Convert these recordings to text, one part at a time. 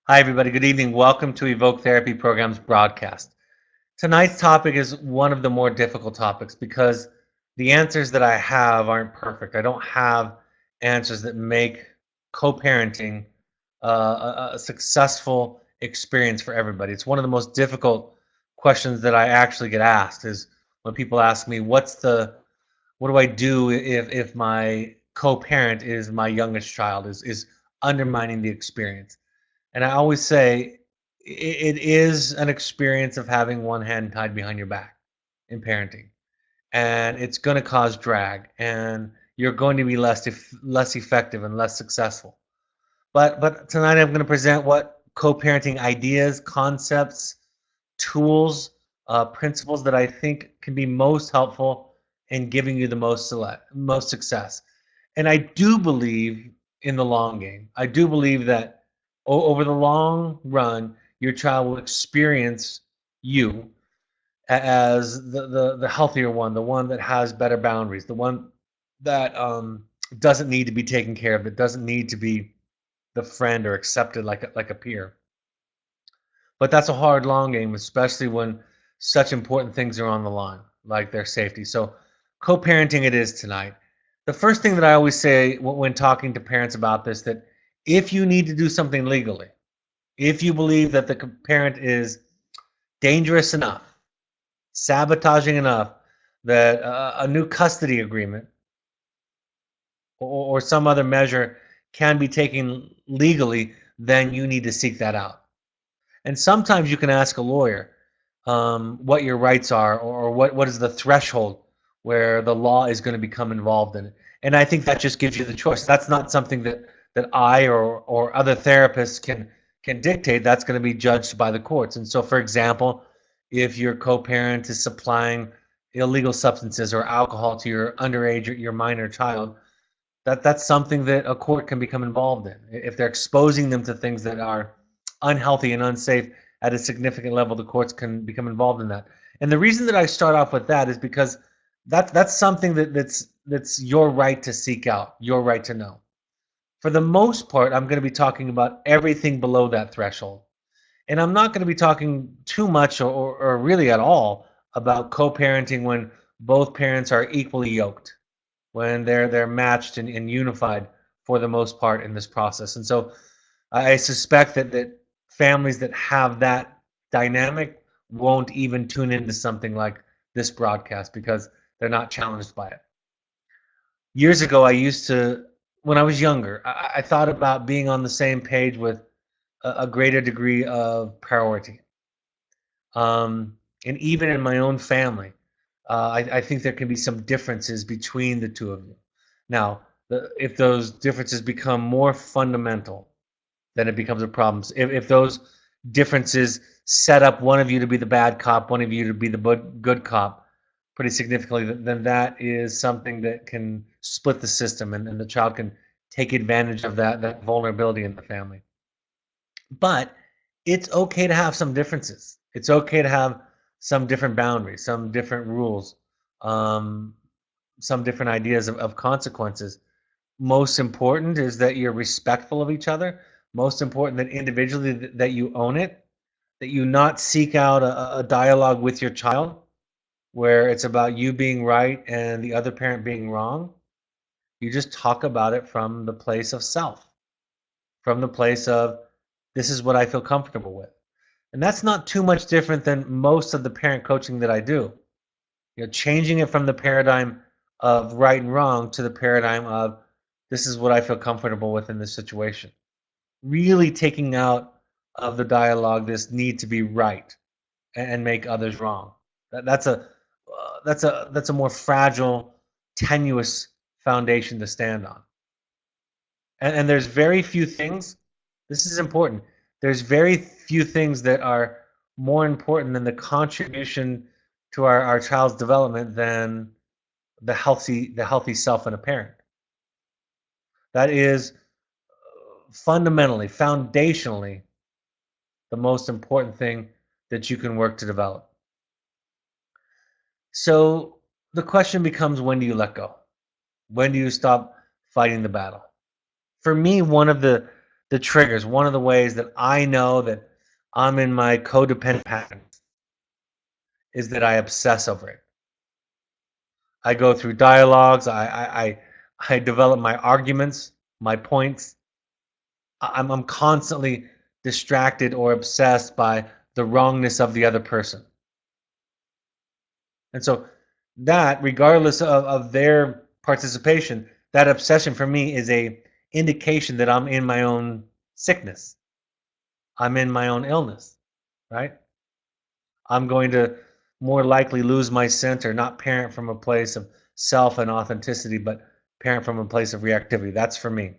Hi, everybody. Good evening. Welcome to Evoke Therapy Program's broadcast. Tonight's topic is one of the more difficult topics because the answers that I have aren't perfect. I don't have answers that make co parenting a successful experience for everybody. It's one of the most difficult questions that I actually get asked is when people ask me, what do I do if my co parent is my youngest child, is undermining the experience? And I always say it is an experience of having one hand tied behind your back in parenting, and it's going to cause drag, and you're going to be less effective and less successful. But tonight I'm going to present what co-parenting ideas, concepts, tools, principles that I think can be most helpful in giving you the most success. And I do believe in the long game. I do believe that over the long run, your child will experience you as the healthier one, the one that has better boundaries, the one that doesn't need to be taken care of, that doesn't need to be the friend or accepted like a peer. But that's a hard long game, especially when such important things are on the line, like their safety. So, co-parenting it is tonight. The first thing that I always say when talking to parents about this, that if you need to do something legally, if you believe that the parent is dangerous enough, sabotaging enough, that a new custody agreement or some other measure can be taken legally, then you need to seek that out. And sometimes you can ask a lawyer what your rights are, or what is the threshold where the law is going to become involved in it. And I think that just gives you the choice. That's not something that I or other therapists can dictate. That's going to be judged by the courts. And so, for example, if your co-parent is supplying illegal substances or alcohol to your underage or your minor child, that's something that a court can become involved in. If they're exposing them to things that are unhealthy and unsafe at a significant level, the courts can become involved in that. And the reason that I start off with that is because that's something that's your right to seek out, your right to know. For the most part, I'm going to be talking about everything below that threshold. And I'm not going to be talking too much or really at all about co-parenting when both parents are equally yoked, when they're matched and unified for the most part in this process. And so I suspect that families that have that dynamic won't even tune into something like this broadcast because they're not challenged by it. Years ago, when I was younger, I thought about being on the same page with a greater degree of priority. And even in my own family, I think there can be some differences between the two of you. Now, if those differences become more fundamental, then it becomes a problem. If those differences set up one of you to be the bad cop, one of you to be the good cop, pretty significantly, then that is something that can split the system, and the child can take advantage of that vulnerability in the family. But it's okay to have some differences. It's okay to have some different boundaries, some different rules, um, some different ideas of consequences. Most important is that you're respectful of each other. Most important that individually that you own it, that you not seek out a dialogue with your child where it's about you being right and the other parent being wrong. You just talk about it from the place of self, from the place of this is what I feel comfortable with. And that's not too much different than most of the parent coaching that I do. Changing it from the paradigm of right and wrong to the paradigm of this is what I feel comfortable with in this situation. Really taking out of the dialogue this need to be right and make others wrong. That's a more fragile, tenuous foundation to stand on. And there's very few things. This is important. There's very few things that are more important than the contribution to our child's development than the healthy self in a parent. That is fundamentally, foundationally, the most important thing that you can work to develop. So the question becomes, when do you let go? When do you stop fighting the battle? For me, one of the triggers, one of the ways that I know that I'm in my codependent patterns is that I obsess over it. I go through dialogues. I develop my arguments, my points. I'm constantly distracted or obsessed by the wrongness of the other person. And so that, regardless of their participation, that obsession for me is a indication that I'm in my own sickness. I'm in my own illness, right? I'm going to more likely lose my center, not parent from a place of self and authenticity, but parent from a place of reactivity. That's for me.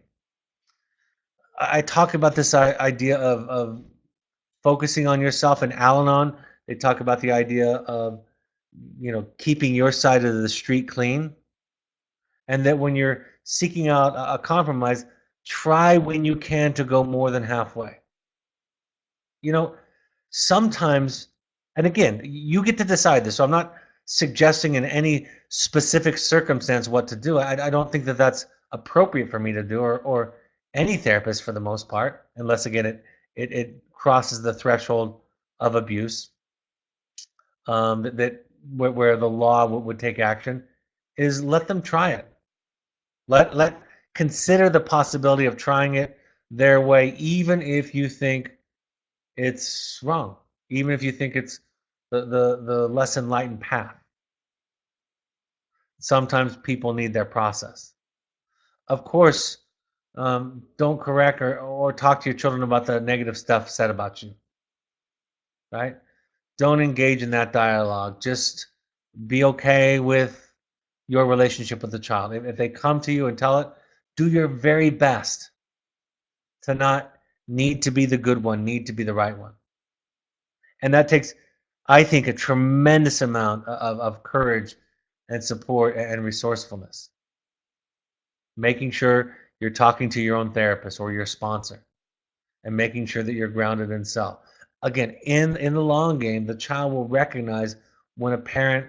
I talk about this idea of focusing on yourself. In Al-Anon, they talk about the idea of keeping your side of the street clean, and that when you're seeking out a compromise, try when you can to go more than halfway. You know, sometimes, and again, you get to decide this. So I'm not suggesting in any specific circumstance what to do. I don't think that that's appropriate for me to do, or any therapist for the most part, unless again it crosses the threshold of abuse, that where the law would take action. Is let them try it. Let consider the possibility of trying it their way, even if you think it's wrong, even if you think it's the less enlightened path. Sometimes people need their process. Of course, don't correct or talk to your children about the negative stuff said about you, right? Don't engage in that dialogue. Just be okay with your relationship with the child. If they come to you and tell it, do your very best to not need to be the good one, need to be the right one. And that takes, I think, a tremendous amount of courage and support and resourcefulness. Making sure you're talking to your own therapist or your sponsor, and making sure that you're grounded in self. Again, in the long game, the child will recognize when a parent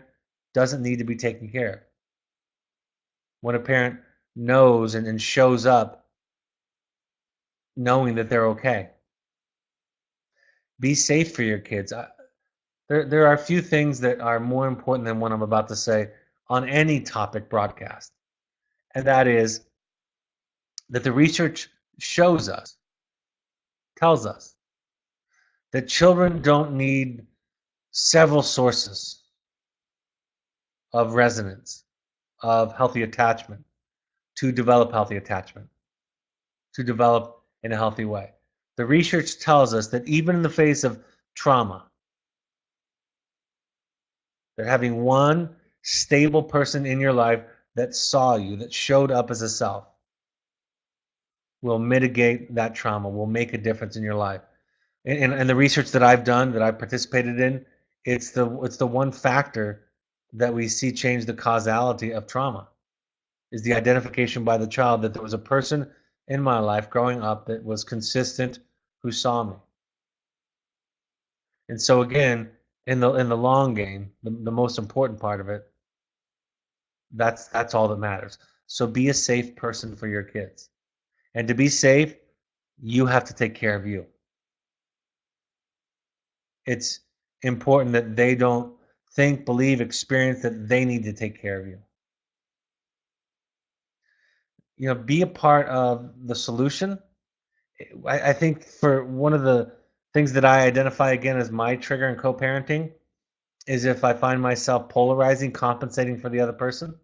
doesn't need to be taken care of. When a parent knows and shows up knowing that they're okay. Be safe for your kids. There are a few things that are more important than what I'm about to say on any topic broadcast. And that is that the research shows us, tells us, that children don't need several sources of resonance, of healthy attachment, to develop healthy attachment, to develop in a healthy way. The research tells us that even in the face of trauma, that having one stable person in your life that saw you, that showed up as a self, will mitigate that trauma, will make a difference in your life. And the research that I've done, that I've participated in, it's the one factor that we see change the causality of trauma, is the identification by the child that there was a person in my life growing up that was consistent, who saw me. And so again, in the long game, the most important part of it, that's all that matters. So be a safe person for your kids. And to be safe, you have to take care of you. It's important that they don't think, believe, experience that they need to take care of you. Be a part of the solution. I think for one of the things that I identify again as my trigger in co-parenting is if I find myself polarizing, compensating for the other person,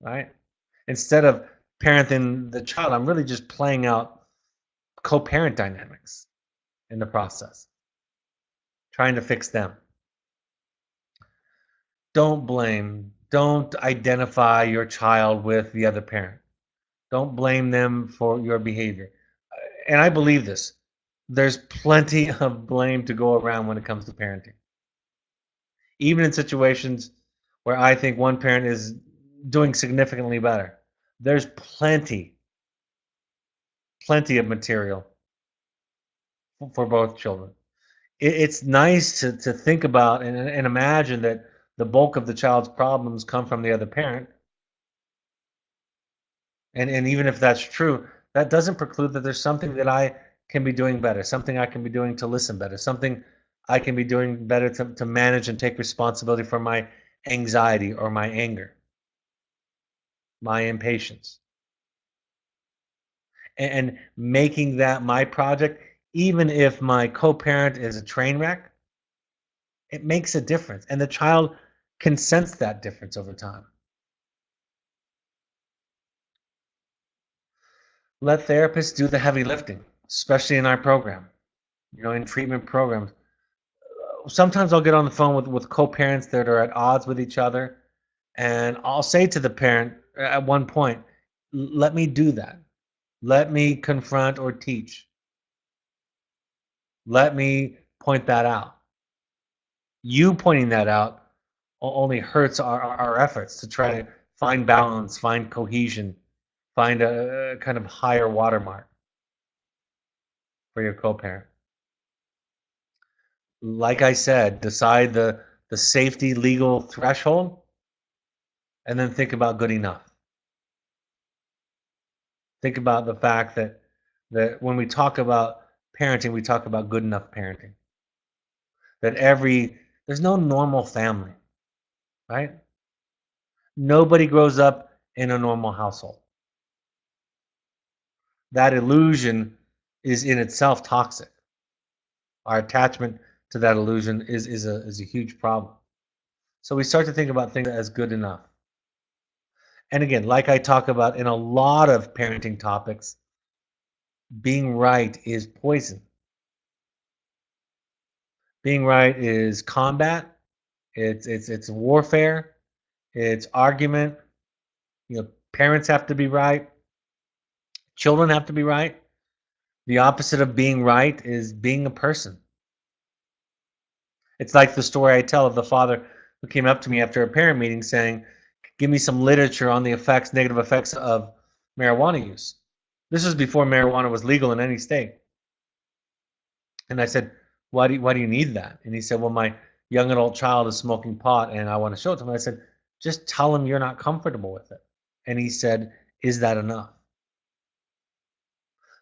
right? Instead of parenting the child, I'm really just playing out co-parent dynamics in the process, trying to fix them. Don't blame. Don't identify your child with the other parent. Don't blame them for your behavior. And I believe this. There's plenty of blame to go around when it comes to parenting. Even in situations where I think one parent is doing significantly better, there's plenty of material for both children. It's nice to think about and imagine that the bulk of the child's problems come from the other parent. And even if that's true, that doesn't preclude that there's something that I can be doing better, something I can be doing to listen better, something I can be doing better to manage and take responsibility for my anxiety or my anger, my impatience, and making that my project, even if my co-parent is a train wreck, it makes a difference. And the child can sense that difference over time. Let therapists do the heavy lifting, especially in our program, in treatment programs. Sometimes I'll get on the phone with co-parents that are at odds with each other, and I'll say to the parent at one point, let me do that. Let me confront or teach. Let me point that out. You pointing that out only hurts our efforts to try to find balance, find cohesion, find a kind of higher watermark for your co-parent. Like I said, decide the safety legal threshold, and then think about good enough. Think about the fact that when we talk about parenting, we talk about good enough parenting. That there's no normal family, right? Nobody grows up in a normal household. That illusion is in itself toxic. Our attachment to that illusion is a huge problem. So we start to think about things as good enough. And again, like I talk about in a lot of parenting topics, being right is poison. Being right is combat. It's warfare. It's argument. Parents have to be right. Children have to be right. The opposite of being right is being a person. It's like the story I tell of the father who came up to me after a parent meeting saying, "Give me some literature on the negative effects of marijuana use." This was before marijuana was legal in any state. And I said, why do you need that? And he said, well, my young adult child is smoking pot and I want to show it to him. I said, just tell him you're not comfortable with it. And he said, is that enough?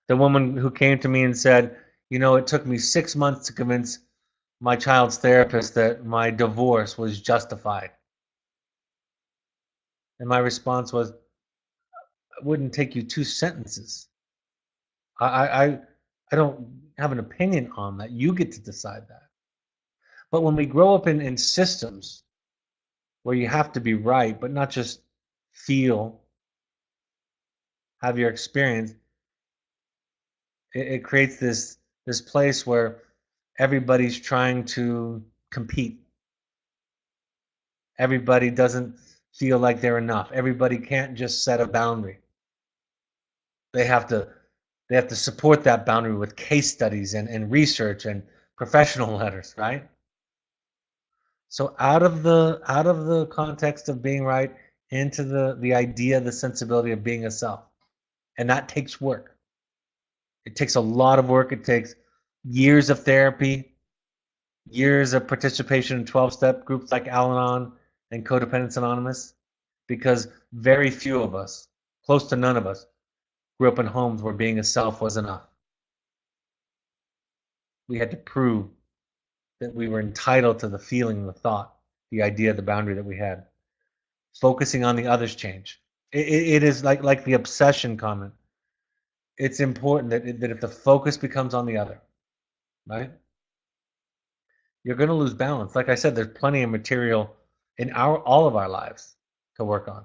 The woman who came to me and said, it took me 6 months to convince my child's therapist that my divorce was justified. And my response was, it wouldn't take you 2 sentences. I don't have an opinion on that. You get to decide that. But when we grow up in systems where you have to be right, but not just feel, have your experience, it creates this place where everybody's trying to compete. Everybody doesn't feel like they're enough. Everybody can't just set a boundary. They have to support that boundary with case studies and research and professional letters, right? So out of the context of being right into the idea, the sensibility of being a self. And that takes work. It takes a lot of work. It takes years of therapy, years of participation in 12-step groups like Al-Anon and Codependence Anonymous, because very few of us, close to none of us, grew up in homes where being a self was enough. We had to prove that we were entitled to the feeling, the thought, the idea, the boundary that we had. Focusing on the other's change. It is like the obsession comment. It's important that if the focus becomes on the other, right, you're going to lose balance. Like I said, there's plenty of material in all of our lives to work on.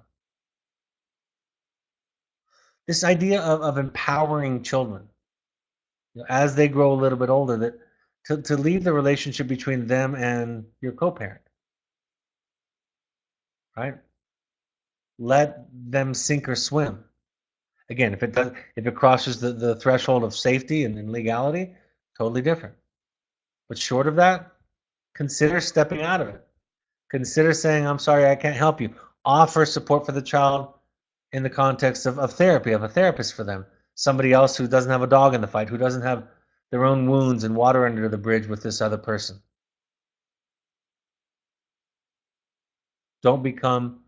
This idea of empowering children, as they grow a little bit older, that to leave the relationship between them and your co-parent, right? Let them sink or swim. Again, if it crosses the threshold of safety and legality, totally different. But short of that, consider stepping out of it. Consider saying, I'm sorry, I can't help you. Offer support for the child in the context of therapy, of a therapist for them. Somebody else who doesn't have a dog in the fight, who doesn't have their own wounds and water under the bridge with this other person. Don't become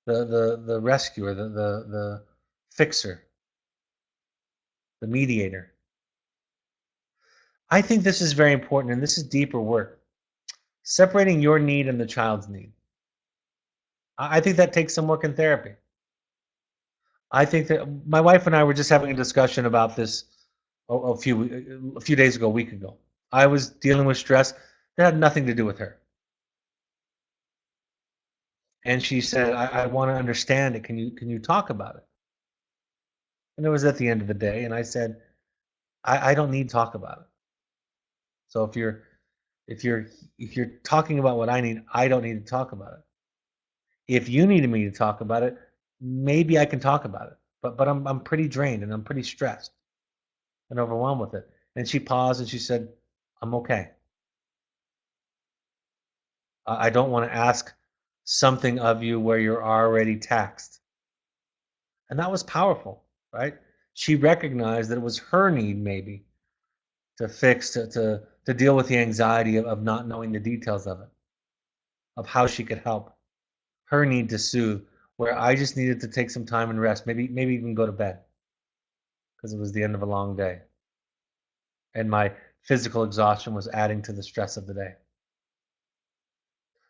the rescuer, the fixer. the mediator. I think this is very important, and this is deeper work. Separating your need and the child's need. I think that takes some work in therapy. I think that my wife and I were just having a discussion about this a few days ago, a week ago. I was dealing with stress that had nothing to do with her, and she said, "I want to understand it. Can you talk about it?" And it was at the end of the day, and I said, "I don't need to talk about it. So if you're if you're talking about what I need, I don't need to talk about it. If you needed me to talk about it, maybe I can talk about it. But I'm pretty drained and I'm pretty stressed and overwhelmed with it." And she paused and she said, "I'm okay. I don't want to ask something of you where you're already taxed." And that was powerful, right? She recognized that it was her need maybe to fix, to deal with the anxiety of not knowing the details of it, of how she could help. Her need to soothe, where I just needed to take some time and rest, maybe even go to bed because it was the end of a long day. And my physical exhaustion was adding to the stress of the day.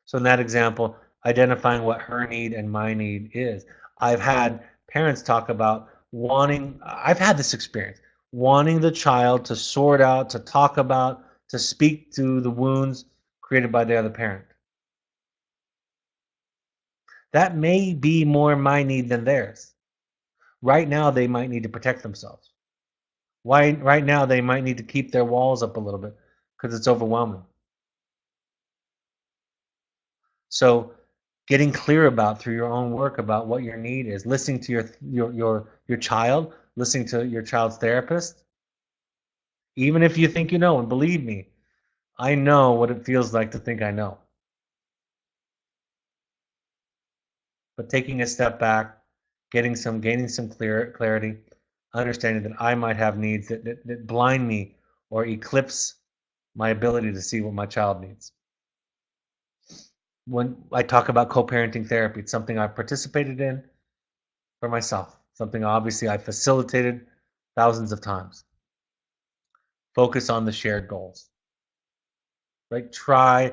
So in that example, identifying what her need and my need is. I've had parents talk about I've had this experience, wanting the child to sort out, to talk about, to speak to the wounds created by the other parent. That may be more my need than theirs. Right now, they might need to protect themselves. Why? Right now, they might need to keep their walls up a little bit because it's overwhelming. So getting clear about through your own work about what your need is, listening to your child, listening to your child's therapist, even if you think you know, and believe me, I know what it feels like to think I know. But taking a step back, gaining some clarity, understanding that I might have needs that blind me or eclipse my ability to see what my child needs. When I talk about co-parenting therapy, it's something I've participated in for myself, something obviously I facilitated thousands of times. Focus on the shared goals, right? Try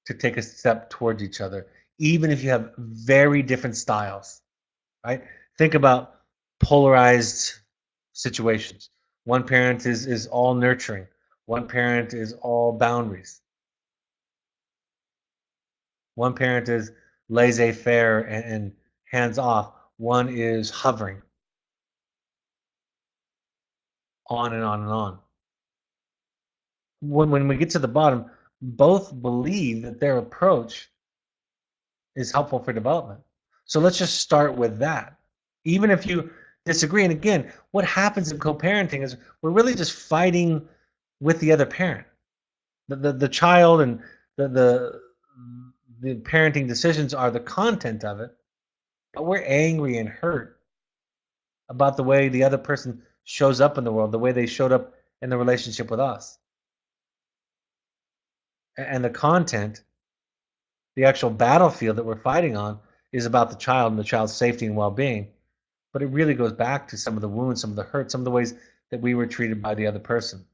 to take a step towards each other, even if you have very different styles, right? Think about polarized situations. One parent is all nurturing, one parent is all boundaries, one parent is laissez-faire and hands off, one is hovering, on and on and on. When we get to the bottom, both believe that their approach is helpful for development. So let's just start with that. Even if you disagree, and again, what happens in co-parenting is we're really just fighting with the other parent. The child and the, the the parenting decisions are the content of it, but we're angry and hurt about the way the other person shows up in the world, the way they showed up in the relationship with us. And the content, the actual battlefield that we're fighting on, is about the child and the child's safety and well-being. But it really goes back to some of the wounds, some of the hurt, some of the ways that we were treated by the other person.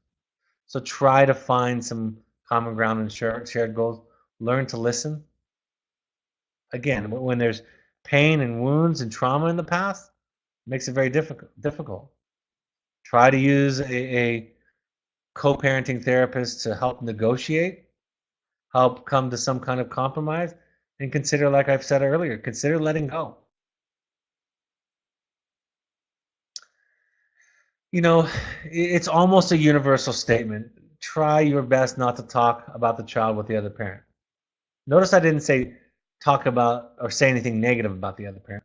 So try to find some common ground and shared goals. Learn to listen. Again, when there's pain and wounds and trauma in the past, it makes it very difficult. Try to use a co-parenting therapist to help negotiate, help come to some kind of compromise, and consider, like I've said earlier, consider letting go. It's almost a universal statement. Try your best not to talk about the child with the other parent. Notice I didn't say talk about or say anything negative about the other parent.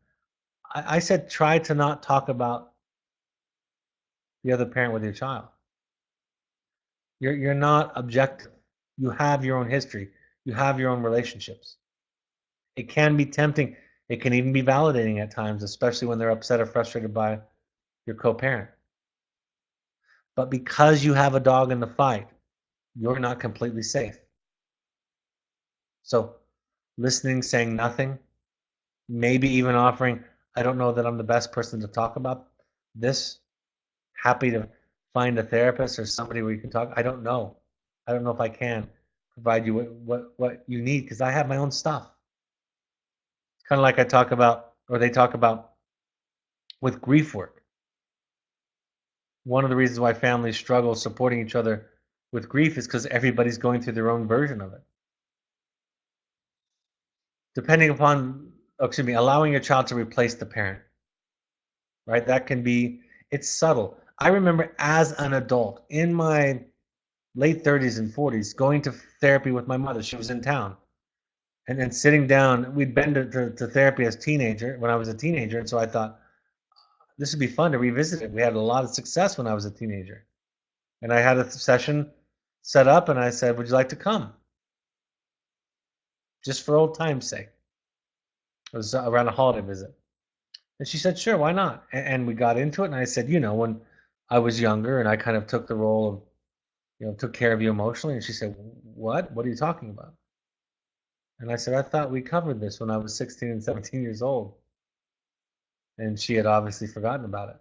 I said try to not talk about the other parent with your child. You're not objective. You have your own history. You have your own relationships. It can be tempting. It can even be validating at times, especially when they're upset or frustrated by your co-parent. But because you have a dog in the fight, you're not completely safe. So listening, saying nothing, maybe even offering, I don't know that I'm the best person to talk about this. Happy to find a therapist or somebody where you can talk. I don't know. I don't know if I can provide you what you need because I have my own stuff. It's kind of like I talk about, or they talk about with grief work. One of the reasons why families struggle supporting each other with grief is because everybody's going through their own version of it. Depending upon, allowing your child to replace the parent, right? That can be, it's subtle. I remember as an adult in my late 30s and 40s going to therapy with my mother. She was in town. And then sitting down, we'd been to therapy as teenager when I was a teenager. And so I thought, this would be fun to revisit it. We had a lot of success when I was a teenager. And I had a session set up and I said, would you like to come? Just for old time's sake. It was around a holiday visit. And she said, sure, why not? And we got into it. And I said, when I was younger and I kind of took the role of, took care of you emotionally. And she said, what? What are you talking about? And I said, I thought we covered this when I was 16 and 17 years old. And she had obviously forgotten about it.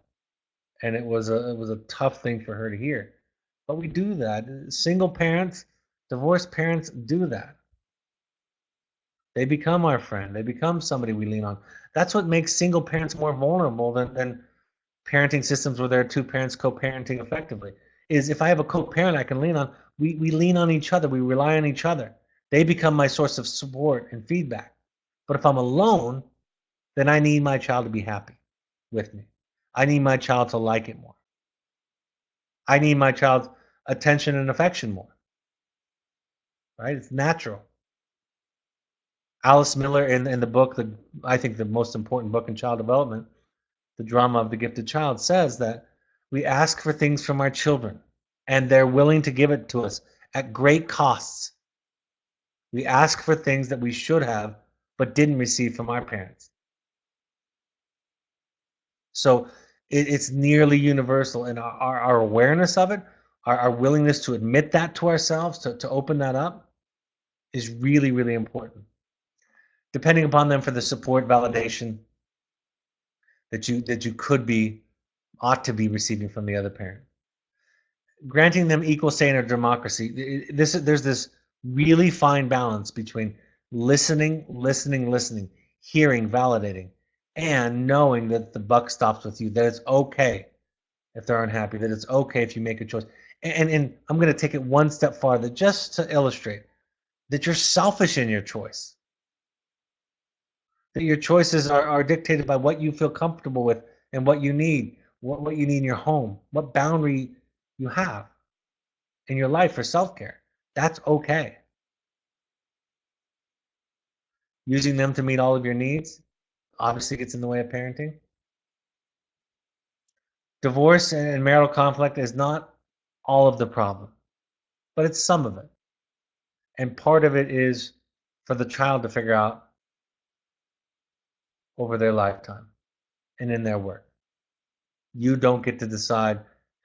And it was a tough thing for her to hear. But we do that. Single parents, divorced parents do that. They become our friend. They become somebody we lean on. That's what makes single parents more vulnerable than parenting systems where there are two parents co-parenting effectively. Is if I have a co-parent I can lean on, we lean on each other. We rely on each other. They become my source of support and feedback. But if I'm alone, then I need my child to be happy with me. I need my child to like it more. I need my child's attention and affection more. Right? It's natural. Alice Miller in the book, I think the most important book in child development, The Drama of the Gifted Child, says that we ask for things from our children and they're willing to give it to us at great costs. We ask for things that we should have but didn't receive from our parents. So it's nearly universal, and our awareness of it, our willingness to admit that to ourselves, to open that up, is really, really important. Depending upon them for the support, validation that you ought to be receiving from the other parent. Granting them equal say in a democracy. There's this really fine balance between listening, hearing, validating, and knowing that the buck stops with you, that it's okay if they're unhappy, that it's okay if you make a choice. And I'm going to take it one step farther just to illustrate that you're selfish in your choice. That your choices are dictated by what you feel comfortable with and what you need, what you need in your home, what boundary you have in your life for self-care. That's okay. Using them to meet all of your needs obviously gets in the way of parenting. Divorce and marital conflict is not all of the problem, but it's some of it. And part of it is for the child to figure out over their lifetime and in their work. You don't get to decide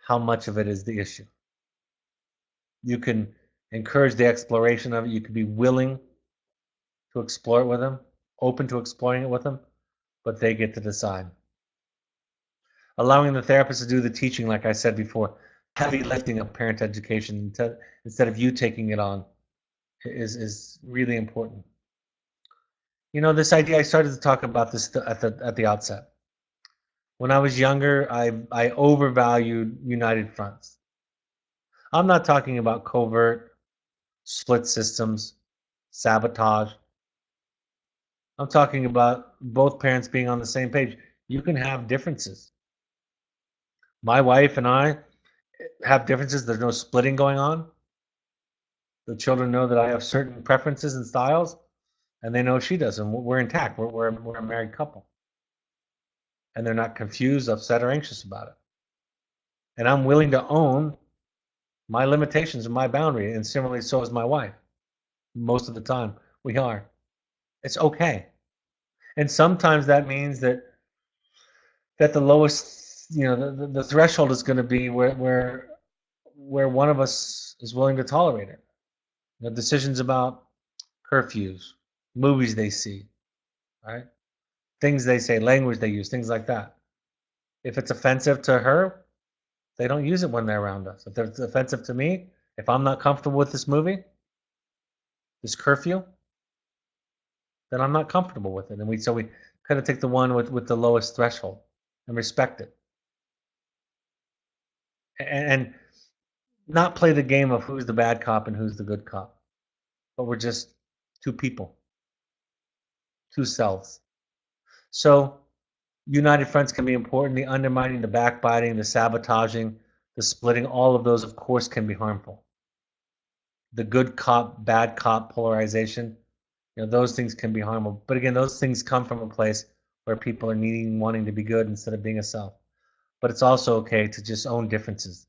how much of it is the issue. You can encourage the exploration of it. You can be willing to explore it with them, open to exploring it with them, but they get to decide. Allowing the therapist to do the teaching, like I said before, heavy lifting of parent education instead of you taking it on is really important. This idea, I started to talk about this at the outset. When I was younger, I overvalued united fronts. I'm not talking about covert, split systems, sabotage. I'm talking about both parents being on the same page. You can have differences. My wife and I have differences. There's no splitting going on. The children know that I have certain preferences and styles, and they know she does, and we're intact. We're a married couple. And they're not confused, upset, or anxious about it. And I'm willing to own my limitations and my boundary, and similarly, so is my wife. Most of the time, we are. It's okay. And sometimes that means that the lowest, the threshold is going to be where one of us is willing to tolerate it. Decisions about curfews, movies they see, right? Things they say, language they use, things like that. If it's offensive to her, They don't use it when they're around us. If it's offensive to me, if I'm not comfortable with this movie, this curfew, then I'm not comfortable with it. And we kind of take the one with the lowest threshold and respect it. And not play the game of who's the bad cop and who's the good cop. But we're just two people, two selves. So united fronts can be important. The undermining, the backbiting, the sabotaging, the splitting, all of those, of course, can be harmful. The good cop, bad cop polarization, those things can be harmful. But again, those things come from a place where people are wanting to be good instead of being a self. But it's also okay to just own differences.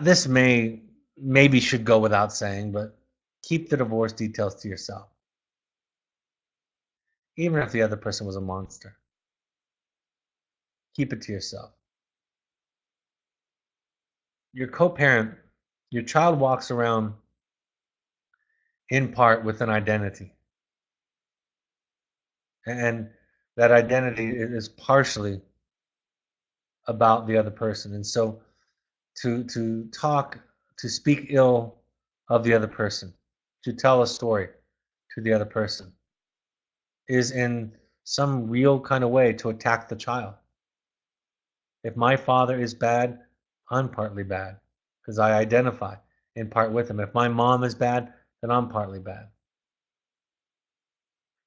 This maybe should go without saying, but keep the divorce details to yourself. Even if the other person was a monster. Keep it to yourself. Your co-parent, your child walks around in part with an identity. And that identity is partially about the other person. And so to speak ill of the other person, to tell a story to the other person, is in some real kind of way to attack the child. If my father is bad, I'm partly bad because I identify in part with him. If my mom is bad, then I'm partly bad.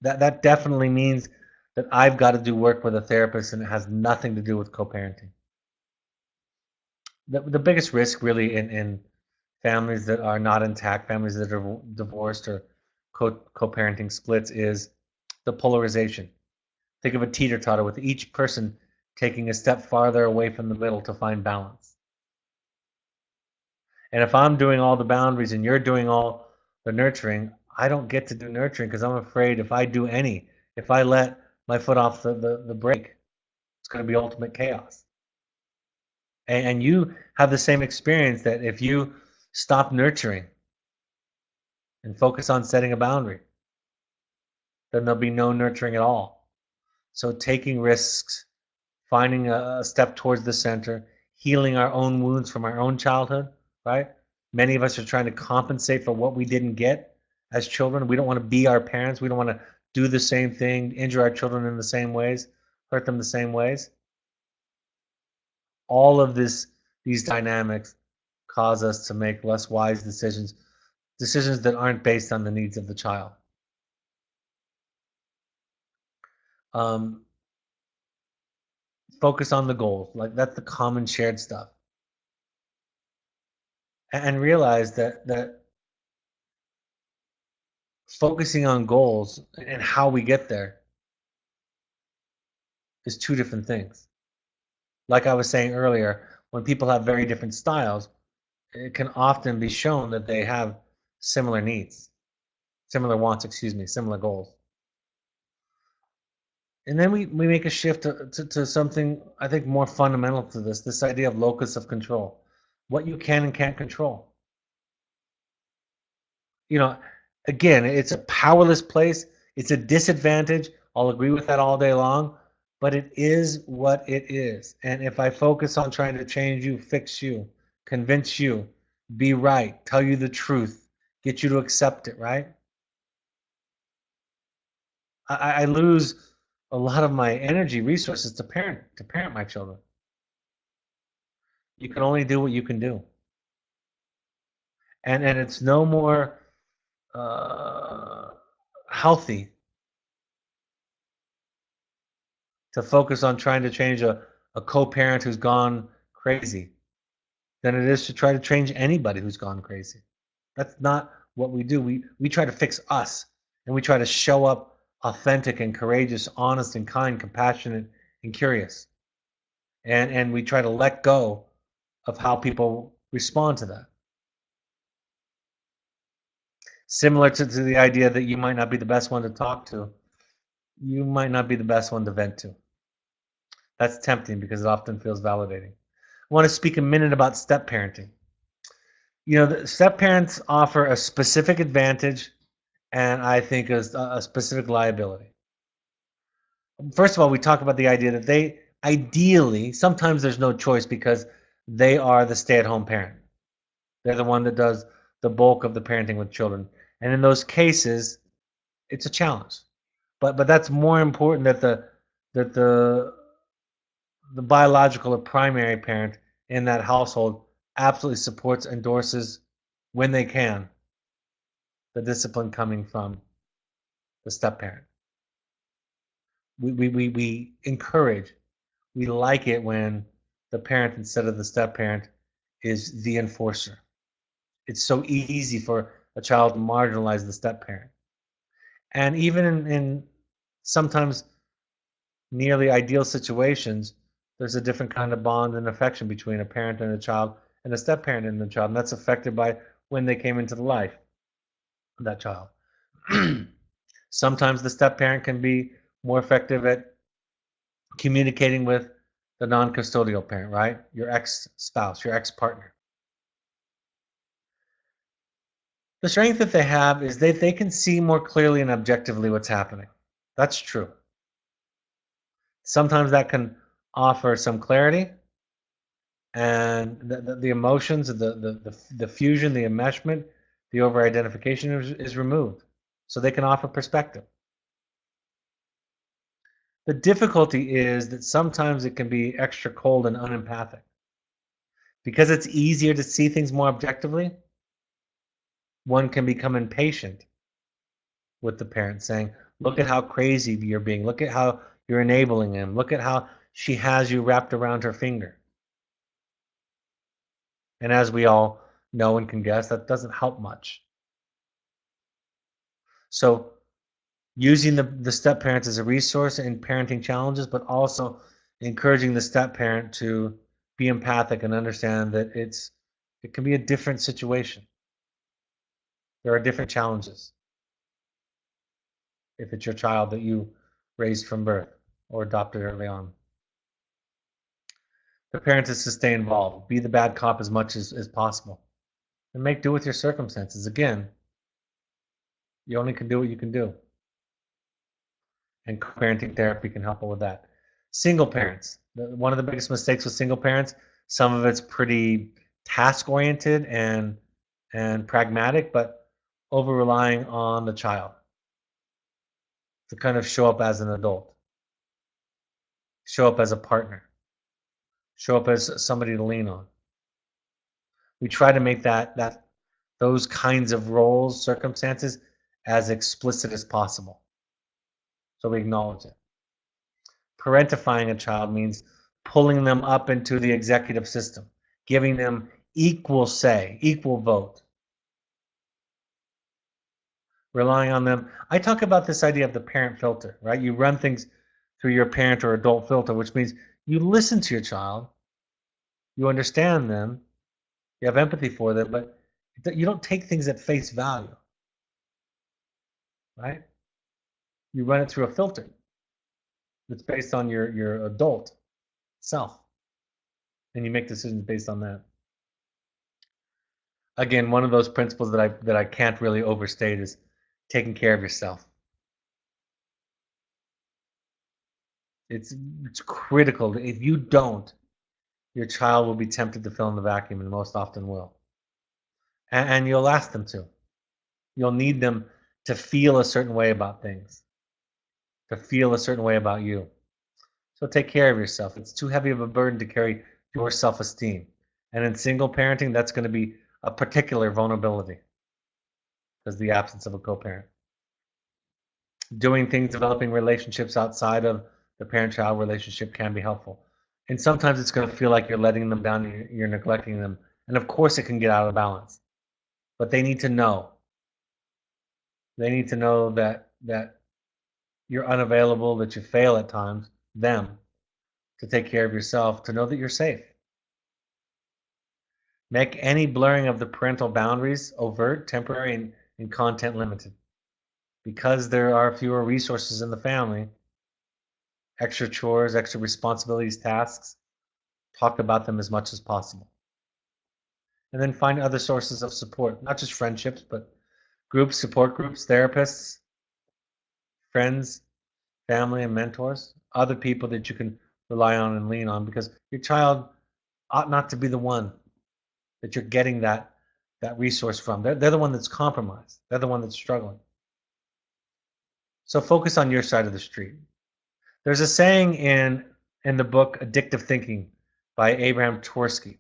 That definitely means that I've got to do work with a therapist, and it has nothing to do with co-parenting. The biggest risk really in families that are not intact, families that are divorced or co-parenting splits, is the polarization. Think of a teeter-totter with each person taking a step farther away from the middle to find balance. And if I'm doing all the boundaries and you're doing all the nurturing, I don't get to do nurturing because I'm afraid if I let my foot off the brake, it's going to be ultimate chaos. And you have the same experience that if you stop nurturing and focus on setting a boundary, then there'll be no nurturing at all. So taking risks, finding a step towards the center, healing our own wounds from our own childhood, right? Many of us are trying to compensate for what we didn't get as children. We don't want to be our parents. We don't want to do the same thing, injure our children in the same ways, hurt them the same ways. All of these dynamics cause us to make less wise decisions that aren't based on the needs of the child. Focus on the goals. Like, that's the common shared stuff. And realize that focusing on goals and how we get there is two different things. Like I was saying earlier, when people have very different styles, it can often be shown that they have similar needs, similar wants, similar goals. And then we make a shift to something, I think, more fundamental to this idea of locus of control, what you can and can't control. Again, it's a powerless place. It's a disadvantage. I'll agree with that all day long, but it is what it is. And if I focus on trying to change you, fix you, convince you, be right, tell you the truth, get you to accept it, right? I lose a lot of my energy, resources to parent my children. You can only do what you can do. And it's no more healthy to focus on trying to change a co-parent who's gone crazy than it is to try to change anybody who's gone crazy. That's not what we do. We try to fix us, and we try to show up authentic and courageous, honest and kind, compassionate and curious. And we try to let go of how people respond to that. Similar to the idea that you might not be the best one to talk to, you might not be the best one to vent to. That's tempting because it often feels validating. I want to speak a minute about step parenting. The step parents offer a specific advantage and I think a specific liability. First of all, we talk about the idea that ideally, sometimes there's no choice because they are the stay-at-home parent. They're the one that does the bulk of the parenting with children. And in those cases, it's a challenge. But that's more important that the biological or primary parent in that household absolutely supports, endorses when they can the discipline coming from the step parent. We encourage, we like it when the parent instead of the step parent is the enforcer. It's so easy for a child to marginalize the step parent. And even in sometimes nearly ideal situations, there's a different kind of bond and affection between a parent and a child and a step parent and the child. And that's affected by when they came into the life of that child. Sometimes the step parent can be more effective at communicating with the non-custodial parent, right? Your ex-spouse, your ex-partner. The strength that they have is they can see more clearly and objectively what's happening. That's true. Sometimes that can offer some clarity, and the emotions, the fusion, the enmeshment, the over-identification is removed. So they can offer perspective. The difficulty is that sometimes it can be extra cold and unempathic. Because it's easier to see things more objectively, one can become impatient with the parent, saying, look at how crazy you're being. Look at how you're enabling him. Look at how she has you wrapped around her finger. And as we all know and can guess, that doesn't help much. So using the step parents as a resource in parenting challenges, but also encouraging the step parent to be empathic and understand that it can be a different situation. There are different challenges if it's your child that you raised from birth or adopted early on. The parent is to stay involved, be the bad cop as much as possible, and make do with your circumstances. Again, you only can do what you can do. And parenting therapy can help with that. Single parents. One of the biggest mistakes with single parents, some of it's pretty task oriented and pragmatic, but over relying on the child to kind of show up as an adult, show up as a partner, show up as somebody to lean on. We try to make those kinds of roles, circumstances, as explicit as possible. So we acknowledge it. Parentifying a child means pulling them up into the executive system, giving them equal say, equal vote, relying on them. I talk about this idea of the parent filter, right? You run things through your parent or adult filter, which means you listen to your child, you understand them, you have empathy for them, but you don't take things at face value, right? You run it through a filter that's based on your adult self, and you make decisions based on that. Again, one of those principles that I can't really overstate is taking care of yourself. It's critical. If you don't, your child will be tempted to fill in the vacuum, and most often will. And you'll ask them to. You'll need them to feel a certain way about things, to feel a certain way about you. So take care of yourself. It's too heavy of a burden to carry your self-esteem. And in single parenting, that's going to be a particular vulnerability because the absence of a co-parent. Doing things, developing relationships outside of the parent-child relationship can be helpful. And sometimes it's going to feel like you're letting them down, you're neglecting them. And of course it can get out of balance. But they need to know. They need to know that you're unavailable, that you fail at times, them, to take care of yourself, to know that you're safe. Make any blurring of the parental boundaries overt, temporary, and content limited. Because there are fewer resources in the family, extra chores, extra responsibilities, tasks, talk about them as much as possible. And then find other sources of support, not just friendships, but groups, support groups, therapists, friends, family, and mentors, other people that you can rely on and lean on, because your child ought not to be the one that you're getting that resource from. They're the one that's compromised. They're the one that's struggling. So focus on your side of the street. There's a saying in the book Addictive Thinking by Abraham Tversky.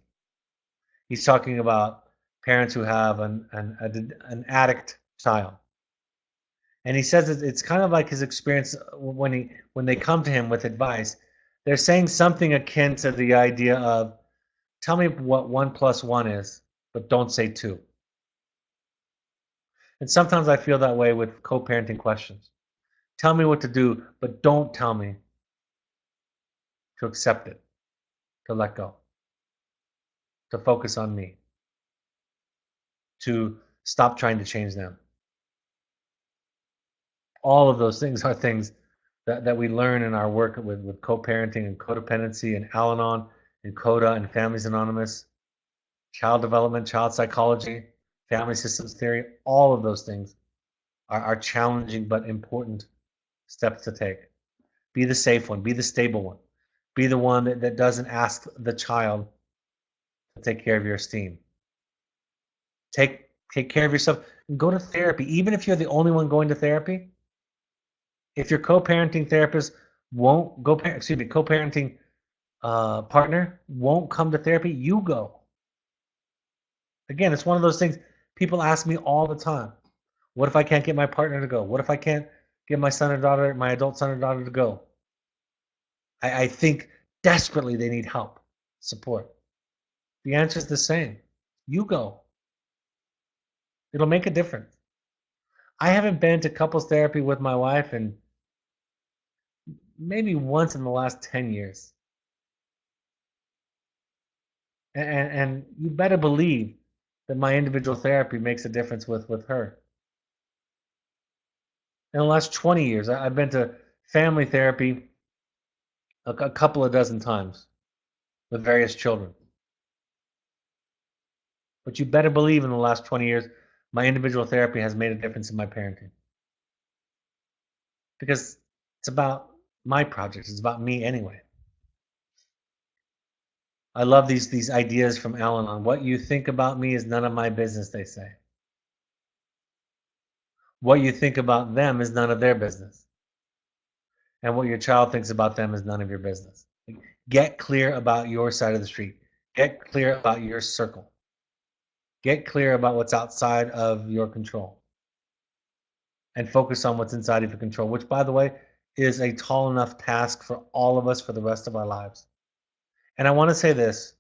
He's talking about parents who have an addict child. And he says it's kind of like his experience when they come to him with advice. They're saying something akin to the idea of, tell me what 1 + 1 is, but don't say 2. And sometimes I feel that way with co-parenting questions. Tell me what to do, but don't tell me to accept it, to let go, to focus on me, to stop trying to change them. All of those things are things that we learn in our work with co-parenting and codependency and Al-Anon and CODA and Families Anonymous, child development, child psychology, family systems theory. All of those things are challenging but important steps to take. Be the safe one. Be the stable one. Be the one that doesn't ask the child to take care of your esteem. Take care of yourself and go to therapy. Even if you're the only one going to therapy, if your co-parenting therapist won't go, co-parenting partner won't come to therapy, you go. Again, it's one of those things people ask me all the time. What if I can't get my partner to go? What if I can't get my son or daughter, my adult son or daughter to go? I think desperately they need help, support. The answer is the same. You go. It'll make a difference. I haven't been to couples therapy with my wife in maybe once in the last 10 years. And you better believe that my individual therapy makes a difference with her. In the last 20 years, I've been to family therapy a couple of dozen times with various children. But you better believe in the last 20 years, my individual therapy has made a difference in my parenting. Because it's about my projects. It's about me anyway. I love these ideas from Al-Anon. What you think about me is none of my business, they say. What you think about them is none of their business. And what your child thinks about them is none of your business. Get clear about your side of the street. Get clear about your circle. Get clear about what's outside of your control. And focus on what's inside of your control, which, by the way, is a tall enough task for all of us for the rest of our lives. And I want to say this.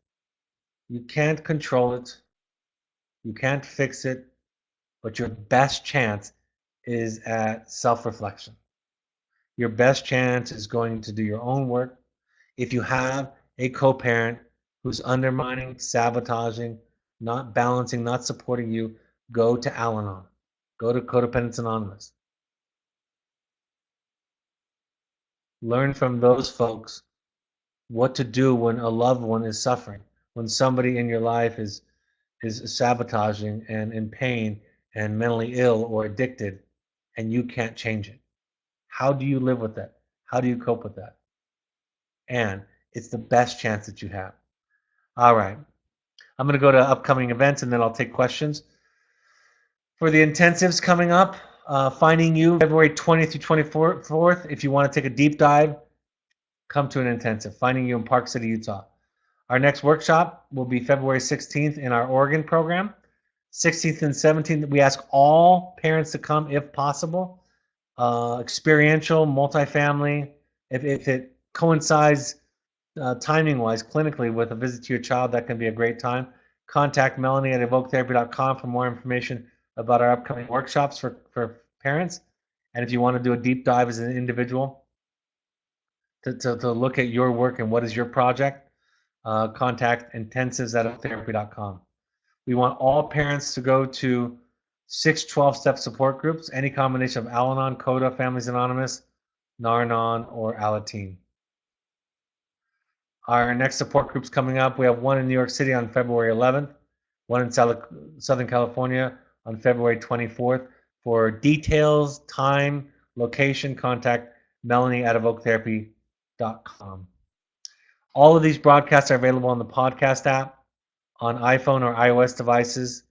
You can't control it. You can't fix it. But your best chance is at self-reflection. Your best chance is going to do your own work. If you have a co-parent who's undermining, sabotaging, not balancing, not supporting you, go to Al-Anon. Go to Codependence Anonymous. Learn from those folks what to do when a loved one is suffering, when somebody in your life is sabotaging and in pain and mentally ill or addicted, and you can't change it. How do you live with that? How do you cope with that? And it's the best chance that you have. All right. I'm going to go to upcoming events, and then I'll take questions. For the intensives coming up, Finding You, February 20th through 24th. If you want to take a deep dive, come to an intensive. Finding You in Park City, Utah. Our next workshop will be February 16th in our Oregon program. 16th and 17th, we ask all parents to come if possible. Experiential, multifamily. If it coincides timing-wise, clinically, with a visit to your child, that can be a great time. Contact Melanie at evoketherapy.com for more information about our upcoming workshops for parents. And if you want to do a deep dive as an individual to look at your work and what is your project, contact intensives at evoketherapy.com. We want all parents to go to 6 12-step support groups, any combination of Al-Anon, CODA, Families Anonymous, Nar-Anon, or Alateen. Our next support group's coming up. We have one in New York City on February 11th, one in Southern California on February 24th. For details, time, location, contact Melanie at evoketherapy.com. All of these broadcasts are available on the podcast app, on iPhone or iOS devices,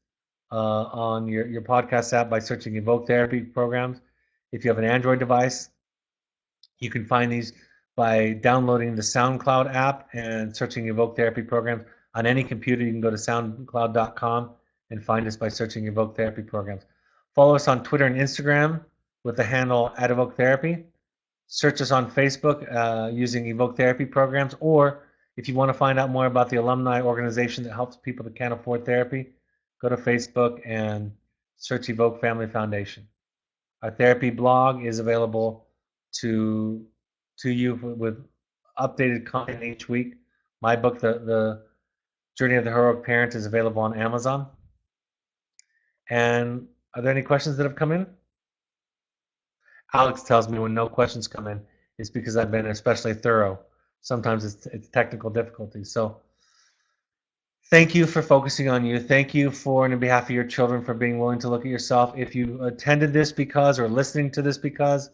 on your podcast app by searching Evoke Therapy Programs. If you have an Android device, you can find these by downloading the SoundCloud app and searching Evoke Therapy Programs. On any computer, you can go to soundcloud.com and find us by searching Evoke Therapy Programs. Follow us on Twitter and Instagram with the handle @EvokeTherapy. Search us on Facebook using Evoke Therapy Programs, or if you want to find out more about the alumni organization that helps people that can't afford therapy, go to Facebook and search Evoke Family Foundation. Our therapy blog is available to you with updated content each week. My book, the Journey of the Heroic Parent, is available on Amazon. And are there any questions that have come in? Alex tells me when no questions come in, it's because I've been especially thorough. Sometimes it's technical difficulties. So thank you for focusing on you. Thank you for, on behalf of your children, for being willing to look at yourself. If you attended this because, or listening to this because,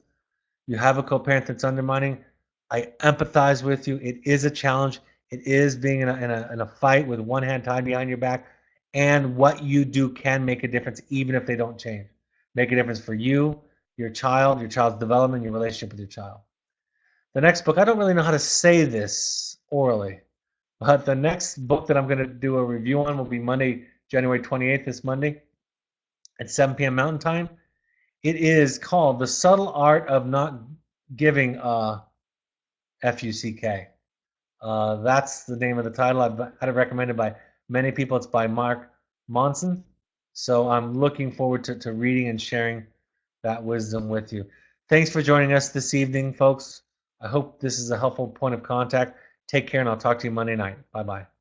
you have a co-parent that's undermining, I empathize with you. It is a challenge. It is being in a fight with one hand tied behind your back. And what you do can make a difference, even if they don't change. Make a difference for you, your child's development, your relationship with your child. The next book, I don't really know how to say this orally, but the next book that I'm going to do a review on will be Monday, January 28th, this Monday at 7 p.m. Mountain Time. It is called The Subtle Art of Not Giving a F-U-C-K. That's the name of the title. I've had it recommended by many people. It's by Mark Monson. So I'm looking forward to reading and sharing that wisdom with you. Thanks for joining us this evening, folks. I hope this is a helpful point of contact. Take care, and I'll talk to you Monday night. Bye-bye.